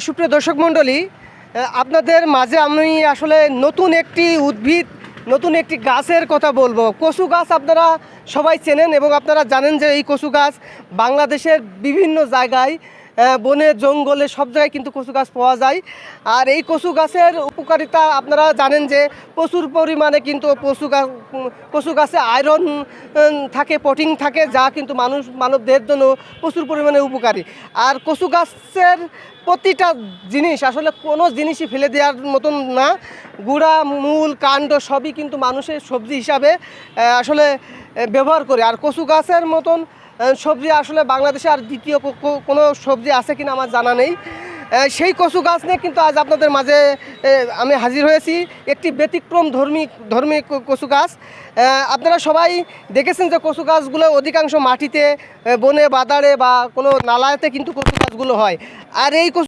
সুপ্রিয় দর্শক মণ্ডলী, আপনাদের মাঝে আমি আসলে নতুন একটি উদ্ভিদ, নতুন একটি গাছের কথা বলবো। কচু গাছ আপনারা সবাই চেনেন এবং আপনারা জানেন যে এই কচু গাছ বাংলাদেশের বিভিন্ন জায়গায়, বনে জঙ্গলে সব জায়গায় কিন্তু কচু গাছ পাওয়া যায়। আর এই কচু গাছের উপকারিতা আপনারা জানেন যে প্রচুর পরিমাণে কিন্তু কচু গাছে আয়রন থাকে, প্রোটিন থাকে, যা কিন্তু মানবদেহের জন্য প্রচুর পরিমাণে উপকারী। আর কচু গাছের প্রতিটা জিনিস আসলে কোনো জিনিসই ফেলে দেওয়ার মতন না। গুঁড়া, মূল, কাণ্ড সবই কিন্তু মানুষের সবজি হিসাবে আসলে ব্যবহার করে। আর কচু গাছের মতন সবজি আসলে বাংলাদেশে আর দ্বিতীয় কোনো সবজি আছে কিনা আমার জানা নেই। সেই কচু গাছ নিয়ে কিন্তু আজ আপনাদের মাঝে আমি হাজির হয়েছি, একটি ব্যতিক্রম ধর্মী কচু গাছ। আপনারা সবাই দেখেছেন যে কচু গাছগুলো অধিকাংশ মাটিতে, বনে বাদারে বা কোনো নালাতে কিন্তু কচু গাছগুলো হয়। আর এই